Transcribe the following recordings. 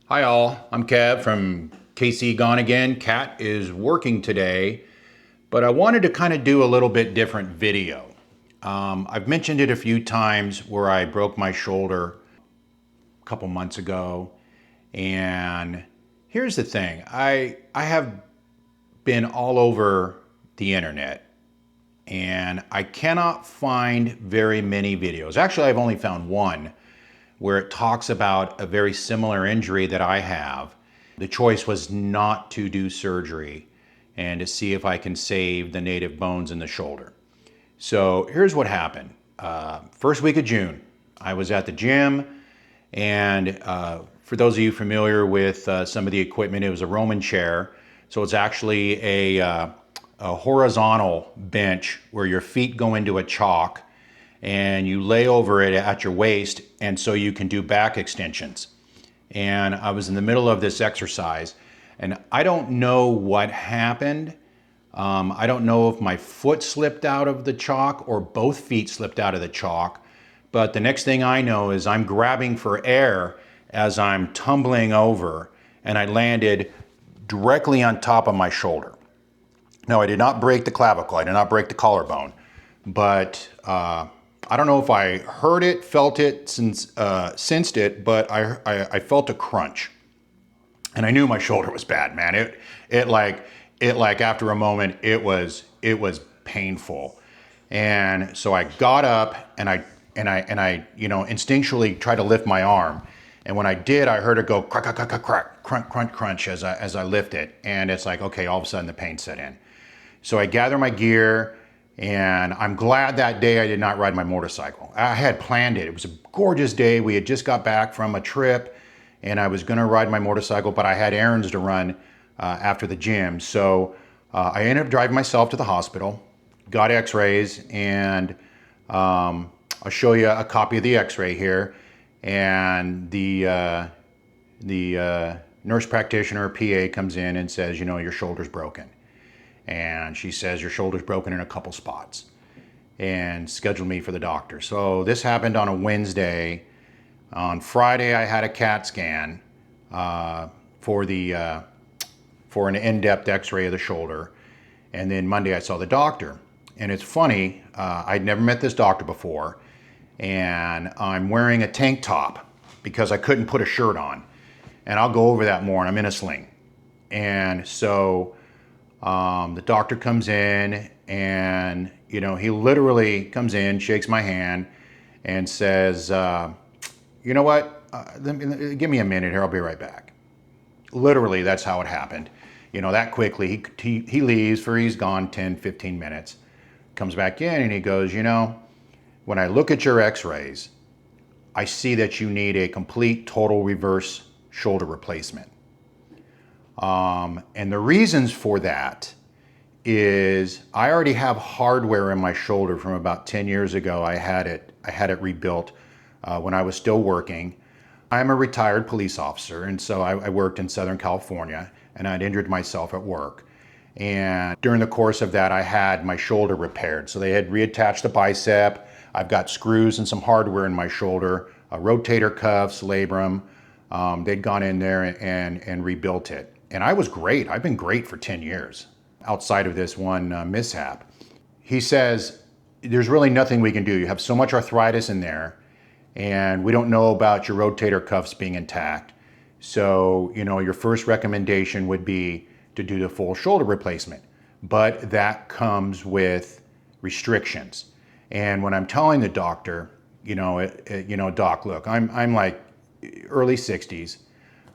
Hi all, I'm Kev from KC Gone Again. Kat is working today, but I wanted to kind of do a little bit different video. I've mentioned it a few times where I broke my shoulder a couple months ago. And here's the thing, I have been all over the internet and I cannot find very many videos. Actually, I've only found one where it talks about a very similar injury that I have. The choice was not to do surgery and to see if I can save the native bones in the shoulder. So here's what happened. First week of June, I was at the gym, and for those of you familiar with some of the equipment, it was a Roman chair. So it's actually a horizontal bench where your feet go into a chalk and you lay over it at your waist, and so you can do back extensions. And I was in the middle of this exercise, and I don't know what happened. I don't know if my foot slipped out of the chalk or both feet slipped out of the chalk, but the next thing I know is I'm grabbing for air as I'm tumbling over, and I landed directly on top of my shoulder. Now, I did not break the clavicle, I did not break the collarbone, but I don't know if I heard it, felt it, sensed it, but I felt a crunch, and I knew my shoulder was bad, man. It like after a moment, it was painful, and so I got up and I instinctually tried to lift my arm, and when I did, I heard it go crack crack crack crack crunch crunch crunch as I lift it, and it's like, okay, all of a sudden the pain set in. So I gather my gear. And I'm glad that day I did not ride my motorcycle. I had planned it. It was a gorgeous day. We had just got back from a trip and I was gonna ride my motorcycle, but I had errands to run after the gym. So I ended up driving myself to the hospital, got x-rays, and I'll show you a copy of the x-ray here. And the nurse practitioner, PA, comes in and says, you know, your shoulder's broken. And she says, your shoulder's broken in a couple spots, and scheduled me for the doctor. So this happened on a Wednesday. On Friday, I had a CAT scan for an in-depth x-ray of the shoulder. And then Monday I saw the doctor. And it's funny, I'd never met this doctor before, and I'm wearing a tank top because I couldn't put a shirt on. And I'll go over that more, and I'm in a sling. And so the doctor comes in, and he literally comes in, shakes my hand, and says, you know what, give me a minute here, I'll be right back. Literally, that's how it happened. That quickly. He leaves, he's gone 10, 15 minutes, comes back in, and he goes, when I look at your x-rays, I see that you need a complete total reverse shoulder replacement. And the reasons for that is I already have hardware in my shoulder from about 10 years ago. I had it rebuilt when I was still working. I'm a retired police officer, and so I worked in Southern California, and I'd injured myself at work. And during the course of that, I had my shoulder repaired. So they had reattached the bicep. I've got screws and some hardware in my shoulder, rotator cuffs, labrum. They'd gone in there and rebuilt it. And I was great. I've been great for 10 years outside of this one mishap. He says, there's really nothing we can do. You have so much arthritis in there, and we don't know about your rotator cuffs being intact. So, your first recommendation would be to do the full shoulder replacement. But that comes with restrictions. And when I'm telling the doctor, doc, look, I'm like early 60s.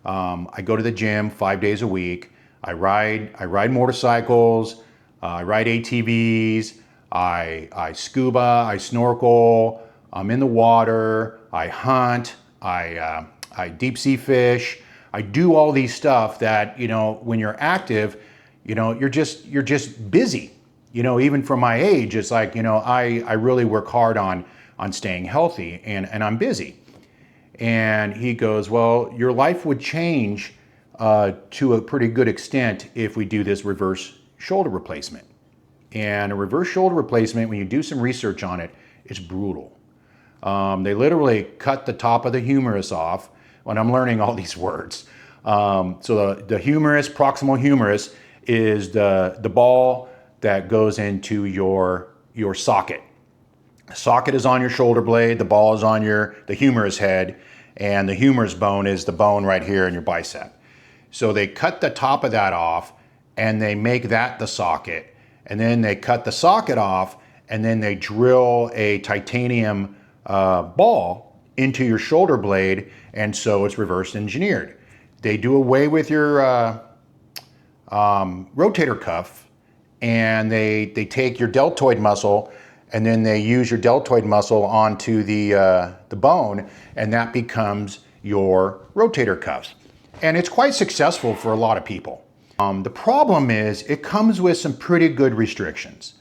I go to the gym 5 days a week. I ride motorcycles. I ride ATVs. I scuba. I snorkel. I'm in the water. I hunt. I deep sea fish. I do all these stuff that when you're active, you're just busy. Even for my age, it's like I really work hard on staying healthy, and I'm busy. And he goes, well, your life would change to a pretty good extent if we do this reverse shoulder replacement. And a reverse shoulder replacement, when you do some research on it, it's brutal. They literally cut the top of the humerus off, when I'm learning all these words. So the humerus, proximal humerus, is the ball that goes into your socket. The socket is on your shoulder blade, the ball is on the humerus head, and the humerus bone is the bone right here in your bicep. So they cut the top of that off and they make that the socket. And then they cut the socket off and then they drill a titanium ball into your shoulder blade, and so it's reverse engineered. They do away with your rotator cuff, and they take your deltoid muscle and then they use your deltoid muscle onto the bone, and that becomes your rotator cuff. And it's quite successful for a lot of people. The problem is it comes with some pretty good restrictions.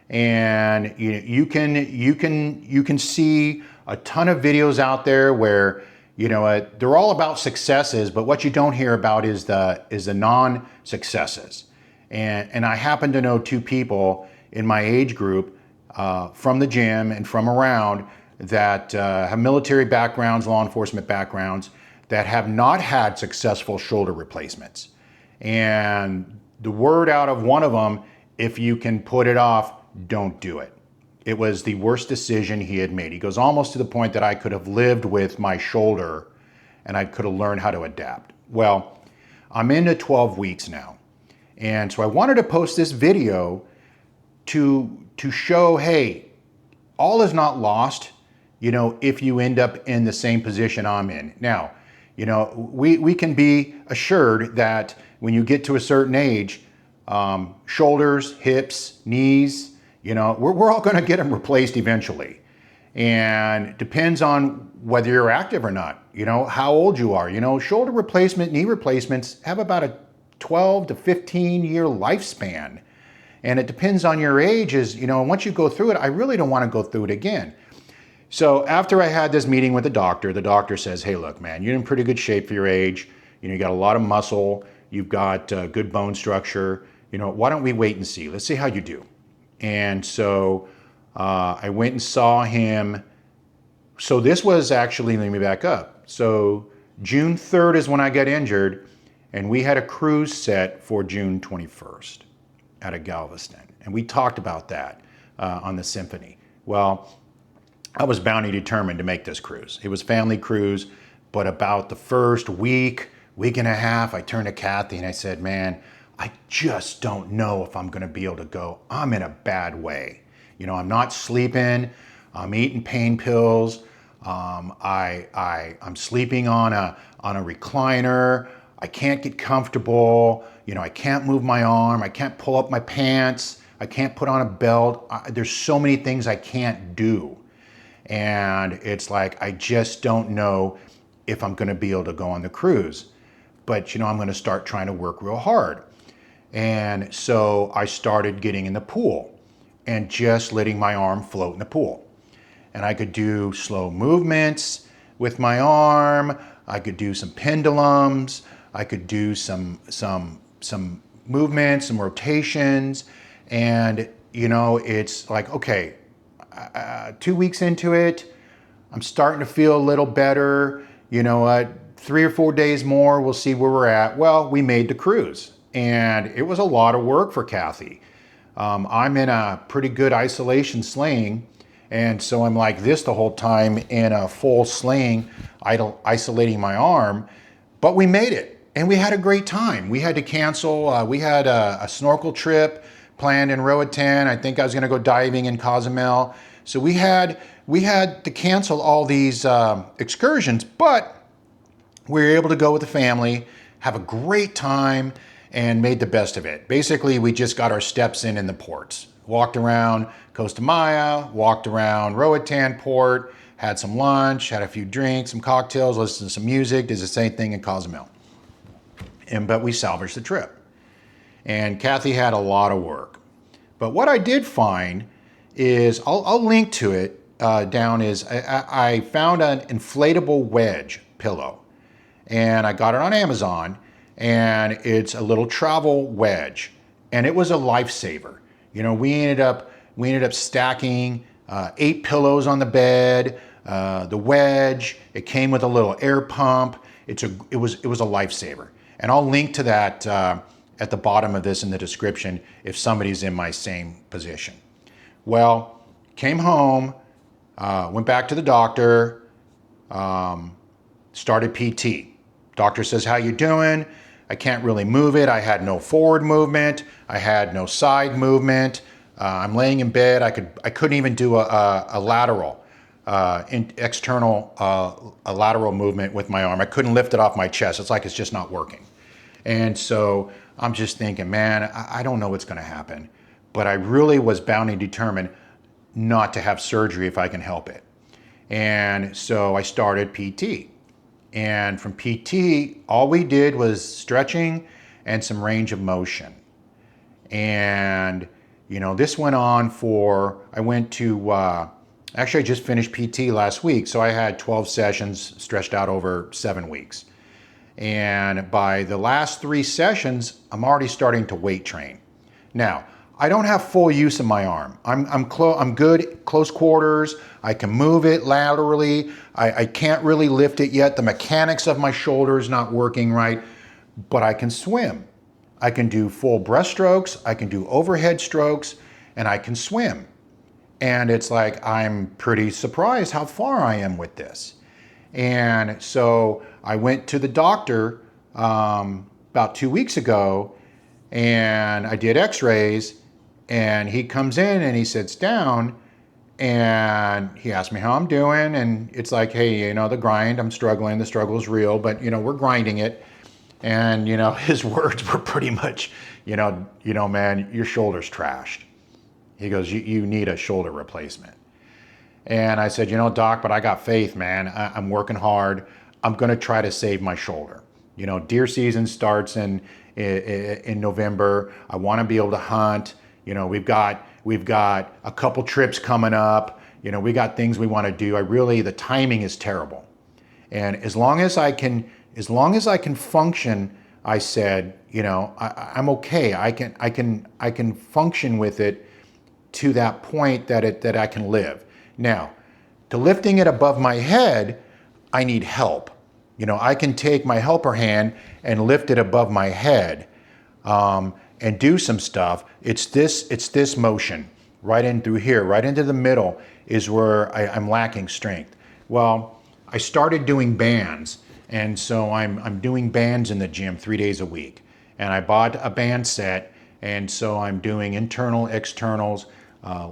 And you can see a ton of videos out there where they're all about successes, but what you don't hear about is the non-successes. And I happen to know two people in my age group from the gym and from around that have military backgrounds, law enforcement backgrounds, that have not had successful shoulder replacements. And the word out of one of them, if you can put it off, don't do it. It was the worst decision he had made. He goes, almost to the point that I could have lived with my shoulder and I could have learned how to adapt. Well, I'm into 12 weeks now. And so I wanted to post this video to show, hey, all is not lost, if you end up in the same position I'm in. Now, we can be assured that when you get to a certain age, shoulders, hips, knees, we're all going to get them replaced eventually. And it depends on whether you're active or not, how old you are. Shoulder replacement, knee replacements have about a 12 to 15 year lifespan. And it depends on your age once you go through it, I really don't want to go through it again. So after I had this meeting with the doctor says, hey, look, man, you're in pretty good shape for your age. You got a lot of muscle. You've got good bone structure. Why don't we wait and see? Let's see how you do. And so I went and saw him. So this was actually, let me back up. So June 3rd is when I got injured, and we had a cruise set for June 21st out of Galveston. And we talked about that on the Symphony. Well, I was bound and determined to make this cruise. It was a family cruise, but about the first week and a half, I turned to Kathy and I said, man, I just don't know if I'm gonna be able to go. I'm in a bad way. I'm not sleeping, I'm eating pain pills, I'm sleeping on a recliner, I can't get comfortable, I can't move my arm, I can't pull up my pants, I can't put on a belt. There's so many things I can't do. And it's like, I just don't know if I'm gonna be able to go on the cruise. But I'm gonna start trying to work real hard. And so I started getting in the pool and just letting my arm float in the pool. And I could do slow movements with my arm. I could do some pendulums. I could do some movements, some rotations. And it's like, okay, 2 weeks into it, I'm starting to feel a little better. 3 or 4 days more, we'll see where we're at. Well, we made the cruise, and it was a lot of work for Kathy. I'm in a pretty good isolation sling, and so I'm like this the whole time in a full sling, isolating my arm, but we made it, and we had a great time. We had to cancel, we had a snorkel trip planned in Roatan. I think I was gonna go diving in Cozumel. So we had to cancel all these excursions, but we were able to go with the family, have a great time, and made the best of it. Basically, we just got our steps in the ports. Walked around Costa Maya, walked around Roatan Port, had some lunch, had a few drinks, some cocktails, listened to some music, did the same thing in Cozumel. But we salvaged the trip. And Kathy had a lot of work. But what I did find is, I'll link to it down, is I found an inflatable wedge pillow. And I got it on Amazon, and it's a little travel wedge. And it was a lifesaver. We ended up stacking 8 pillows on the bed, the wedge. It came with a little air pump. it was a lifesaver. And I'll link to that at the bottom of this in the description if somebody's in my same position. Well, came home, went back to the doctor, started PT. Doctor says, how you doing? I can't really move it. I had no forward movement. I had no side movement. I'm laying in bed. I couldn't even do a lateral, external a lateral movement with my arm. I couldn't lift it off my chest. It's like it's just not working. And so I'm just thinking, man, I don't know what's going to happen. But I really was bound and determined not to have surgery if I can help it. And so I started PT. And from PT, all we did was stretching and some range of motion. And, you know, this went on for, I went to, actually I just finished PT last week. So I had 12 sessions stretched out over 7 weeks. And by the last 3 sessions, I'm already starting to weight train. Now, I don't have full use of my arm. I'm good close quarters. I can move it laterally. I can't really lift it yet. The mechanics of my shoulder is not working right, but I can swim. I can do full breaststrokes. I can do overhead strokes, and I can swim. And it's like, I'm pretty surprised how far I am with this. And so I went to the doctor about 2 weeks ago, and I did x-rays, and he comes in and he sits down and he asked me how I'm doing. And it's like, hey, you know, the grind, I'm struggling. The struggle is real, but, you know, we're grinding it. And, you know, his words were pretty much, you know, man, your shoulder's trashed. He goes, you need a shoulder replacement. And I said, you know, doc, but I got faith, man. I'm working hard. I'm going to try to save my shoulder. You know, deer season starts in November. I want to be able to hunt. You know, we've got a couple trips coming up. You know, we got things we want to do. The timing is terrible. And as long as I can function, I said, you know, I'm okay. I can function with it to that point that I can live. Now, to lifting it above my head, I need help. You know, I can take my helper hand and lift it above my head and do some stuff. It's this motion right in through here, right into the middle is where I'm lacking strength. Well, I started doing bands, and so I'm doing bands in the gym 3 days a week. And I bought a band set, and so I'm doing internal, externals,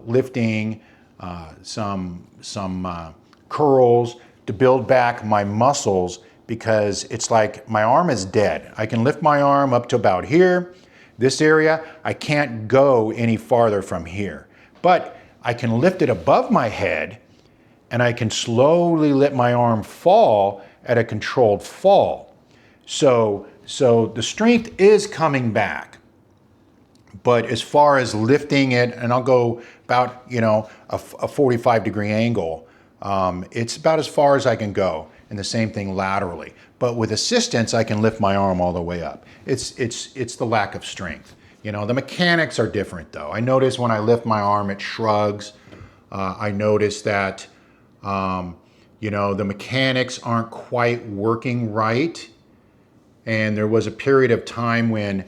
lifting, some curls to build back my muscles, because it's like my arm is dead. I can lift my arm up to about here, this area. I can't go any farther from here, but I can lift it above my head, and I can slowly let my arm fall at a controlled fall. So the strength is coming back. But as far as lifting it, and I'll go about, you know, a 45-degree angle, it's about as far as I can go. And the same thing laterally. But with assistance, I can lift my arm all the way up. It's the lack of strength. You know, the mechanics are different though. I notice when I lift my arm, it shrugs. I notice that, you know, the mechanics aren't quite working right. And there was a period of time when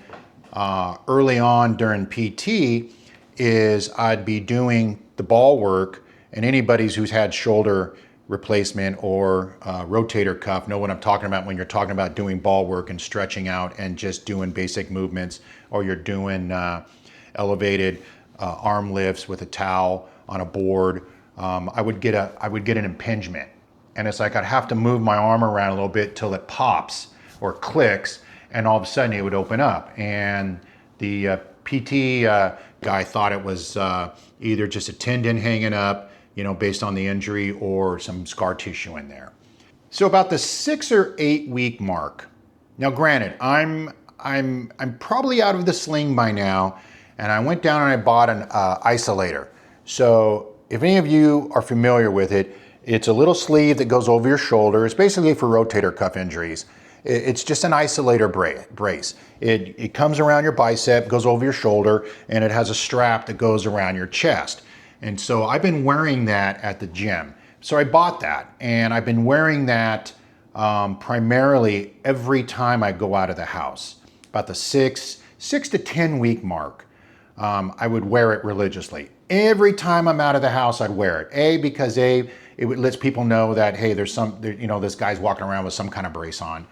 early on during PT is I'd be doing the ball work, and anybody who's had shoulder replacement or rotator cuff know what I'm talking about when you're talking about doing ball work and stretching out and just doing basic movements, or you're doing elevated arm lifts with a towel on a board. I would get an impingement, and it's like I'd have to move my arm around a little bit till it pops or clicks, and all of a sudden it would open up. And the PT guy thought it was either just a tendon hanging up, you know, based on the injury, or some scar tissue in there. So about the 6 or 8 week mark. Now, granted, I'm probably out of the sling by now, and I went down and I bought an isolator. So if any of you are familiar with it, it's a little sleeve that goes over your shoulder. It's basically for rotator cuff injuries. It's just an isolator brace. It comes around your bicep, goes over your shoulder, and it has a strap that goes around your chest. And so I've been wearing that at the gym. So I bought that, and I've been wearing that primarily every time I go out of the house. About the 6 to 10 week mark, I would wear it religiously. Every time I'm out of the house, I'd wear it. Because it lets people know that, hey, this guy's walking around with some kind of brace on.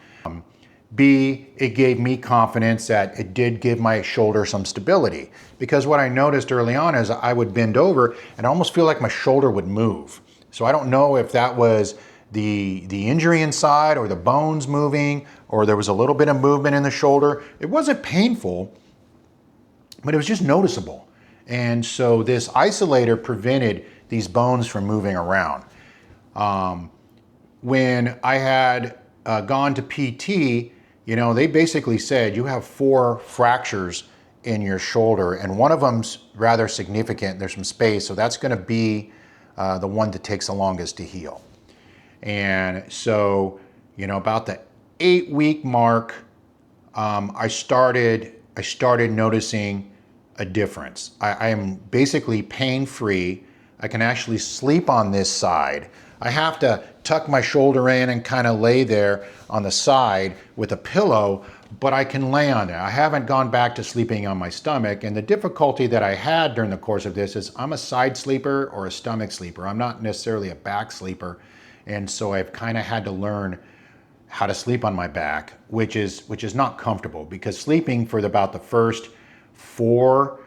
B, it gave me confidence that it did give my shoulder some stability. Because what I noticed early on is I would bend over and I almost feel like my shoulder would move. So I don't know if that was the injury inside or the bones moving, or there was a little bit of movement in the shoulder. It wasn't painful, but it was just noticeable. And so this isolator prevented these bones from moving around. When I had gone to PT, they basically said you have 4 fractures in your shoulder, and one of them's rather significant. There's some space, so that's going to be the one that takes the longest to heal. And so, about the 8-week mark, I started noticing a difference. I am basically pain-free. I can actually sleep on this side. I have to tuck my shoulder in and kind of lay there on the side with a pillow, but I can lay on there. I haven't gone back to sleeping on my stomach, and the difficulty that I had during the course of this is I'm a side sleeper or a stomach sleeper. I'm not necessarily a back sleeper, and so I've kind of had to learn how to sleep on my back, which is not comfortable, because sleeping for about the first four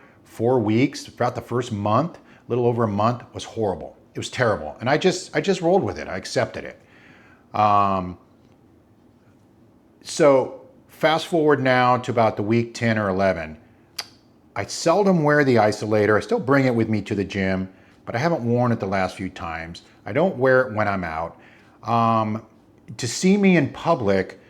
weeks, about the first month, a little over a month, was horrible. It was terrible, and I just rolled with it. I accepted it. So fast forward now to about the week 10 or 11. I seldom wear the isolator. I still bring it with me to the gym, but I haven't worn it the last few times. I don't wear it when I'm out. To see me in public,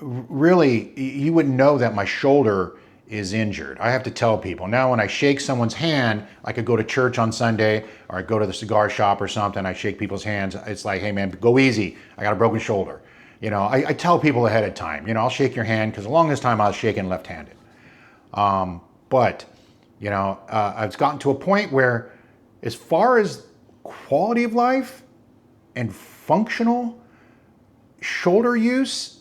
really, you wouldn't know that my shoulder is injured. I have to tell people. Now when I shake someone's hand, I could go to church on Sunday, or I go to the cigar shop or something, I shake people's hands. It's like, hey man, go easy. I got a broken shoulder. I tell people ahead of time, I'll shake your hand, because the longest time I was shaking left-handed. But I've gotten to a point where, as far as quality of life and functional shoulder use,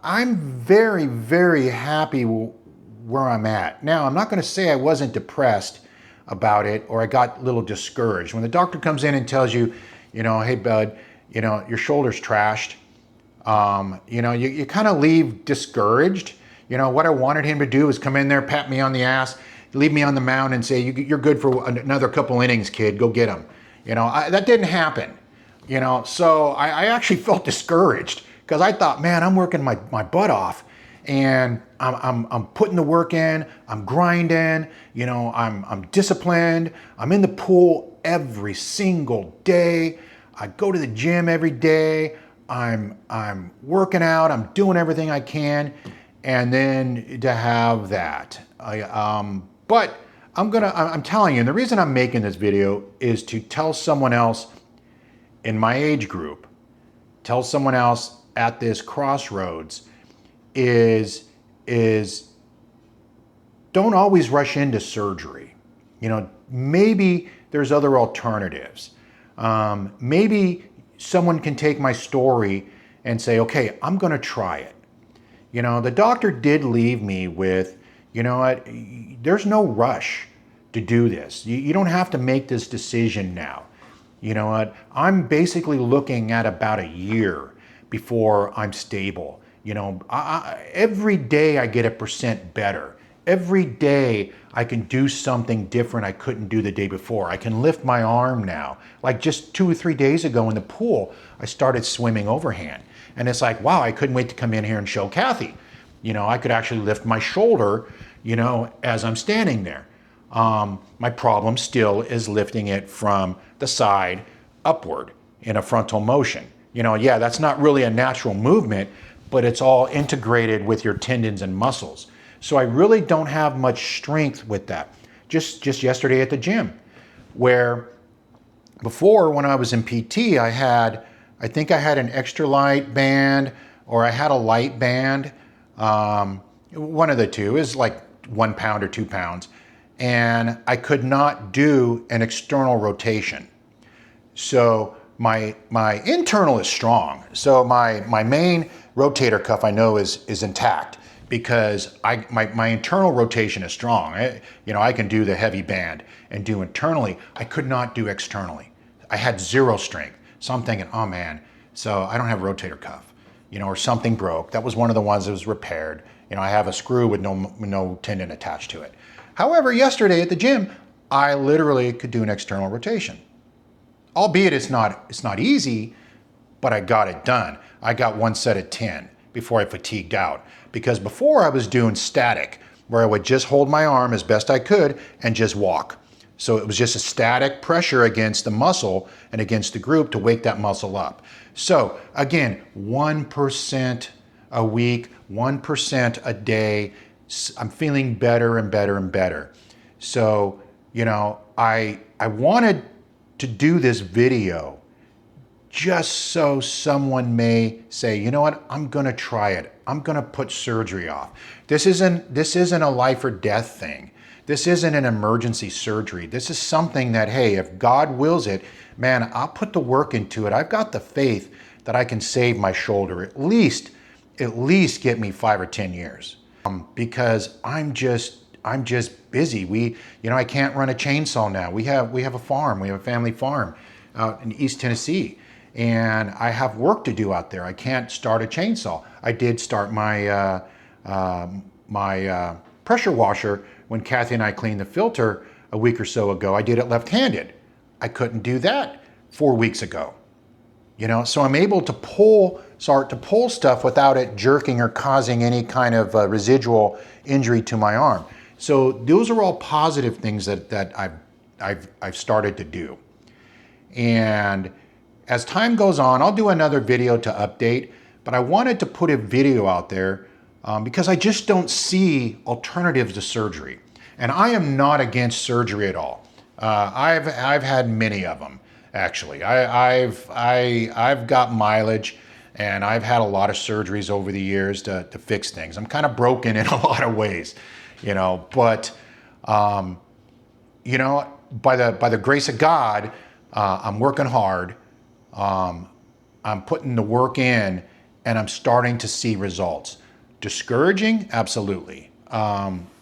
I'm very, very happy where I'm at. Now, I'm not going to say I wasn't depressed about it or I got a little discouraged. When the doctor comes in and tells you, hey, bud, your shoulder's trashed, you kind of leave discouraged. What I wanted him to do is come in there, pat me on the ass, leave me on the mound and say, you're good for another couple innings, kid, go get him. That didn't happen. So I actually felt discouraged, because I thought, man, I'm working my butt off, and I'm putting the work in, I'm grinding, I'm disciplined, I'm in the pool every single day, I go to the gym every day, I'm working out, I'm doing everything I can, and then to have that. But I'm telling you, and the reason I'm making this video is to tell someone else in my age group, tell someone else at this crossroads, is don't always rush into surgery. Maybe there's other alternatives. Maybe someone can take my story and say, okay, I'm going to try it. The doctor did leave me with, there's no rush to do this. You don't have to make this decision now. I'm basically looking at about a year before I'm stable. Every day I get 1% better. Every day I can do something different I couldn't do the day before. I can lift my arm now. Like just 2 or 3 days ago in the pool, I started swimming overhand. And it's like, wow, I couldn't wait to come in here and show Kathy. I could actually lift my shoulder, as I'm standing there. My problem still is lifting it from the side upward in a frontal motion. Yeah, that's not really a natural movement, but it's all integrated with your tendons and muscles. So I really don't have much strength with that. Just yesterday at the gym, where before, when I was in PT, I think I had an extra light band, or I had a light band. One of the two is like 1 pound or 2 pounds. And I could not do an external rotation. So my internal is strong. So my main rotator cuff I know is intact because my internal rotation is strong. I can do the heavy band and do internally. I could not do externally. I had zero strength. So I'm thinking, oh man, so I don't have a rotator cuff, or something broke. That was one of the ones that was repaired. I have a screw with no tendon attached to it. However, yesterday at the gym, I literally could do an external rotation. Albeit it's not easy, but I got it done. I got one set of 10 before I fatigued out. Because before I was doing static, where I would just hold my arm as best I could and just walk. So it was just a static pressure against the muscle and against the group to wake that muscle up. So again, 1% a week, 1% a day. I'm feeling better and better and better. So, I wanted to do this video just so someone may say, you know what, I'm gonna try it. I'm gonna put surgery off. This isn't a life or death thing. This isn't an emergency surgery. This is something that, hey, if God wills it, man, I'll put the work into it. I've got the faith that I can save my shoulder, at least get me 5 or 10 years. Because I'm just busy. I can't run a chainsaw now. We have a farm. We have a family farm out in East Tennessee, and I have work to do out there. I can't start a chainsaw. I did start my pressure washer when Kathy and I cleaned the filter a week or so ago. I did it left-handed. I couldn't do that 4 weeks ago. So I'm able to start to pull stuff without it jerking or causing any kind of residual injury to my arm. So those are all positive things that I've started to do. And as time goes on, I'll do another video to update, but I wanted to put a video out there because I just don't see alternatives to surgery. And I am not against surgery at all. I've had many of them, actually. I've got mileage, and I've had a lot of surgeries over the years to fix things. I'm kind of broken in a lot of ways, but by the grace of God, I'm working hard. I'm putting the work in, and I'm starting to see results. Discouraging? Absolutely.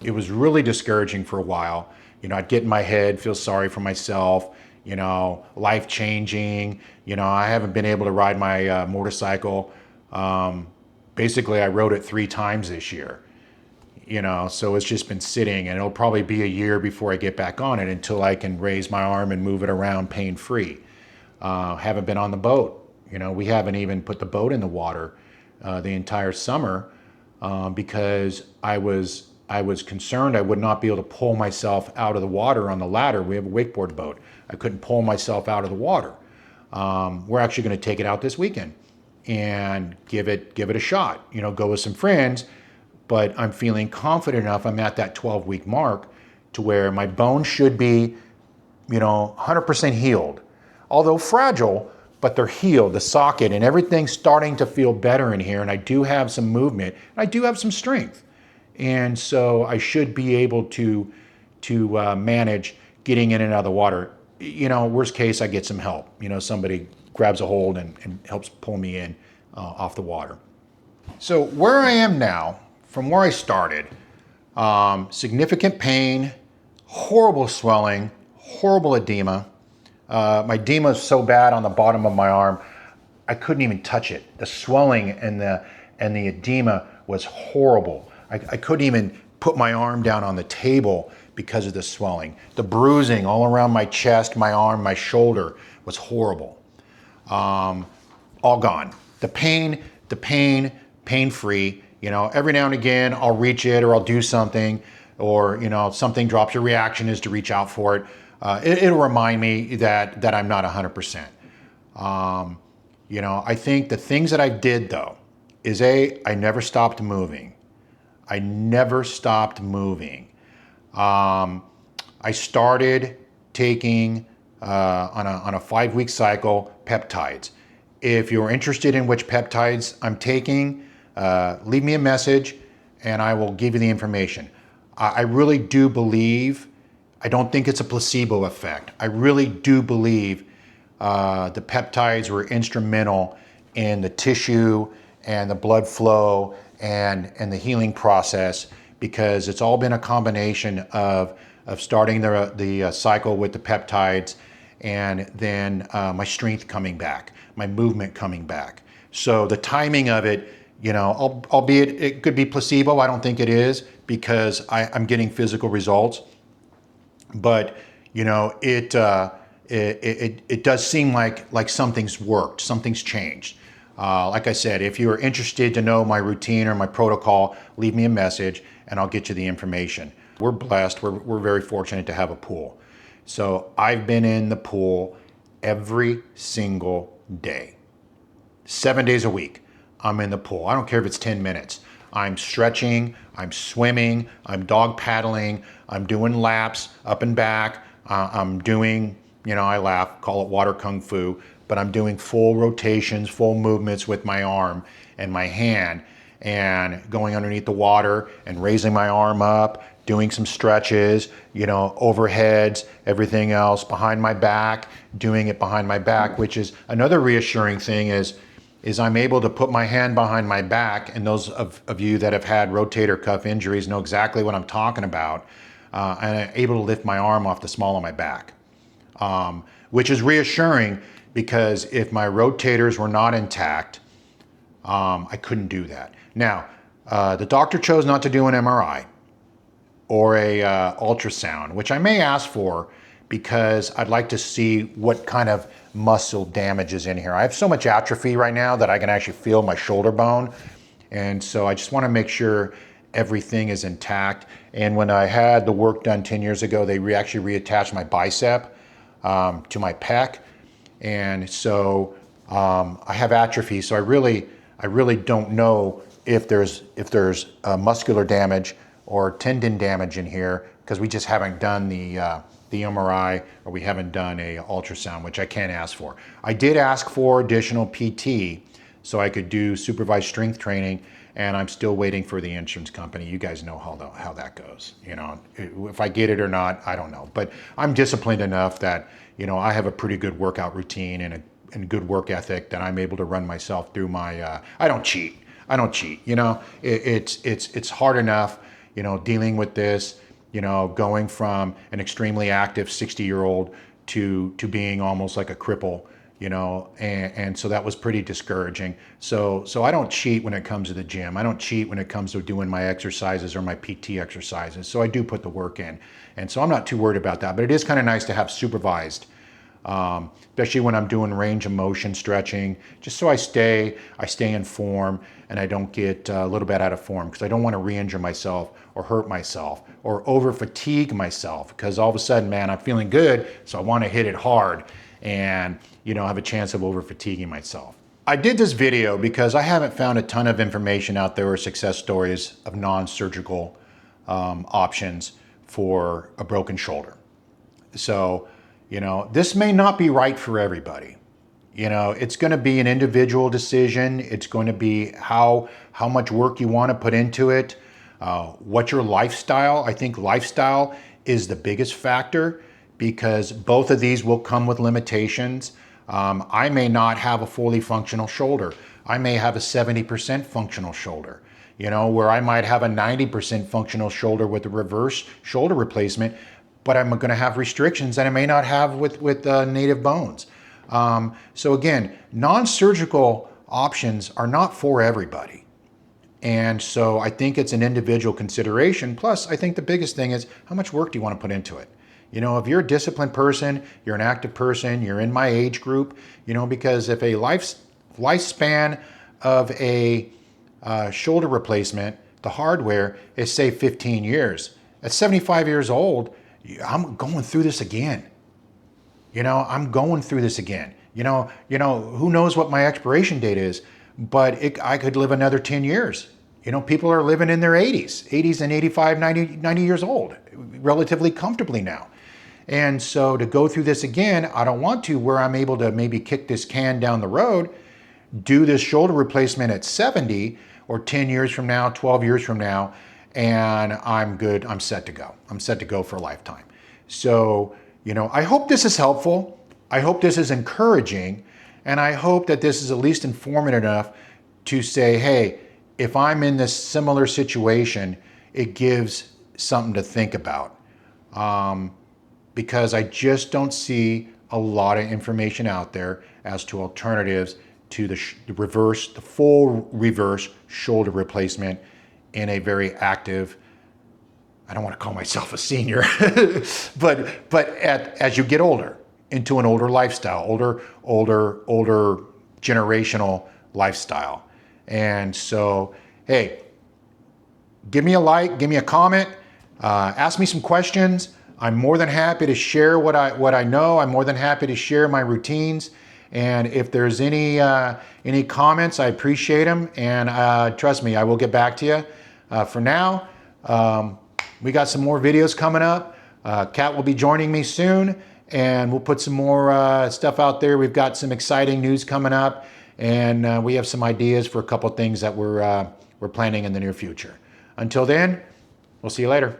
It was really discouraging for a while. I'd get in my head, feel sorry for myself, life changing. I haven't been able to ride my motorcycle. Basically, I rode it 3 times this year, so it's just been sitting, and it'll probably be a year before I get back on it until I can raise my arm and move it around pain-free. Haven't been on the boat. We haven't even put the boat in the water the entire summer because I was concerned I would not be able to pull myself out of the water on the ladder. We have a wakeboard boat. I couldn't pull myself out of the water. We're actually going to take it out this weekend and give it a shot. Go with some friends, but I'm feeling confident enough. I'm at that 12-week mark to where my bones should be, 100% healed. Although fragile, but they're healed, the socket and everything's starting to feel better in here. And I do have some movement. I do have some strength. And so I should be able to manage getting in and out of the water. Worst case, I get some help. Somebody grabs a hold and helps pull me in off the water. So where I am now, from where I started, significant pain, horrible swelling, horrible edema. My edema is so bad on the bottom of my arm, I couldn't even touch it. The swelling and the edema was horrible. I couldn't even put my arm down on the table because of the swelling. The bruising all around my chest, my arm, my shoulder was horrible. All gone. The pain, pain-free. Every now and again, I'll reach it or I'll do something, or, something drops. Your reaction is to reach out for it. It'll remind me that I'm not 100%. I think the things that I did, though, is I never stopped moving. I never stopped moving. I started taking, on a 5-week cycle, peptides. If you're interested in which peptides I'm taking, leave me a message and I will give you the information. I really do believe, I don't think it's a placebo effect. I really do believe the peptides were instrumental in the tissue and the blood flow and the healing process, because it's all been a combination of starting the cycle with the peptides, and then my strength coming back, my movement coming back. So the timing of it, you know, albeit it could be placebo, I don't think it is, because I'm getting physical results. But you know, it does seem like something's worked, something's changed. Like I said, if you are interested to know my routine or my protocol, leave me a message and I'll get you the information. We're blessed. We're very fortunate to have a pool. So I've been in the pool every single day, 7 days a week. I'm in the pool. I don't care if it's 10 minutes. I'm stretching, I'm swimming, I'm dog paddling, I'm doing laps up and back. I'm doing, you know, I laugh, call it water kung fu, but I'm doing full rotations, full movements with my arm and my hand, and going underneath the water and raising my arm up, doing some stretches, you know, overheads, everything else behind my back, doing it behind my back, which is another reassuring thing is I'm able to put my hand behind my back, and those of you that have had rotator cuff injuries know exactly what I'm talking about, and I'm able to lift my arm off the small of my back, which is reassuring, because if my rotators were not intact, I couldn't do that. Now, the doctor chose not to do an MRI or a ultrasound, which I may ask for, because I'd like to see what kind of muscle damage is in here. I have so much atrophy right now that I can actually feel my shoulder bone. And so I just want to make sure everything is intact. And when I had the work done 10 years ago, they actually reattached my bicep to my pec. And so I have atrophy. So I really don't know if there's muscular damage or tendon damage in here, because we just haven't done the MRI, or we haven't done a ultrasound, which I can't ask for. I did ask for additional PT so I could do supervised strength training, and I'm still waiting for the insurance company. You guys know how that goes. You know, if I get it or not, I don't know. But I'm disciplined enough that, you know, I have a pretty good workout routine and a good work ethic that I'm able to run myself through my. I don't cheat. You know, it's hard enough, you know, dealing with this. You know, going from an extremely active 60-year-old to being almost like a cripple, you know, and so that was pretty discouraging. So I don't cheat when it comes to the gym. I don't cheat when it comes to doing my exercises or my PT exercises. So I do put the work in. And so I'm not too worried about that, but it is kind of nice to have supervised, especially when I'm doing range of motion stretching, just so I stay in form and I don't get a little bit out of form, because I don't want to re-injure myself or hurt myself or over fatigue myself, because all of a sudden, man, I'm feeling good, so I want to hit it hard and, you know, have a chance of over fatiguing myself. I did this video because I haven't found a ton of information out there or success stories of non-surgical options for a broken shoulder. So, you know, this may not be right for everybody. You know, it's going to be an individual decision. It's going to be how much work you want to put into it. What's your lifestyle? I think lifestyle is the biggest factor, because both of these will come with limitations. I may not have a fully functional shoulder. I may have a 70% functional shoulder, you know, where I might have a 90% functional shoulder with a reverse shoulder replacement, but I'm going to have restrictions that I may not have with native bones. So again, non-surgical options are not for everybody. And so I think it's an individual consideration. Plus, I think the biggest thing is, how much work do you want to put into it? You know, if you're a disciplined person, you're an active person, you're in my age group, you know, because if a lifespan of a shoulder replacement, the hardware, is say 15 years, at 75 years old, I'm going through this again. You know, I'm going through this again. You know, who knows what my expiration date is, but I could live another 10 years. You know, people are living in their 80s and 85, 90 years old, relatively comfortably now. And so to go through this again, I don't want to, where I'm able to maybe kick this can down the road, do this shoulder replacement at 70 or 10 years from now, 12 years from now, and I'm good. I'm set to go. I'm set to go for a lifetime. So, you know, I hope this is helpful. I hope this is encouraging, and I hope that this is at least informative enough to say, hey, if I'm in this similar situation, it gives something to think about. Because I just don't see a lot of information out there as to alternatives to the full reverse shoulder replacement in a very active, I don't want to call myself a senior, but as you get older, into an older lifestyle, older generational lifestyle. And so, hey, give me a like, give me a comment, ask me some questions. I'm more than happy to share what I know. I'm more than happy to share my routines. And if there's any comments, I appreciate them. And trust me, I will get back to you. For now, we got some more videos coming up. Kat will be joining me soon, and we'll put some more stuff out there. We've got some exciting news coming up, and we have some ideas for a couple things that we're planning in the near future. Until then, we'll see you later.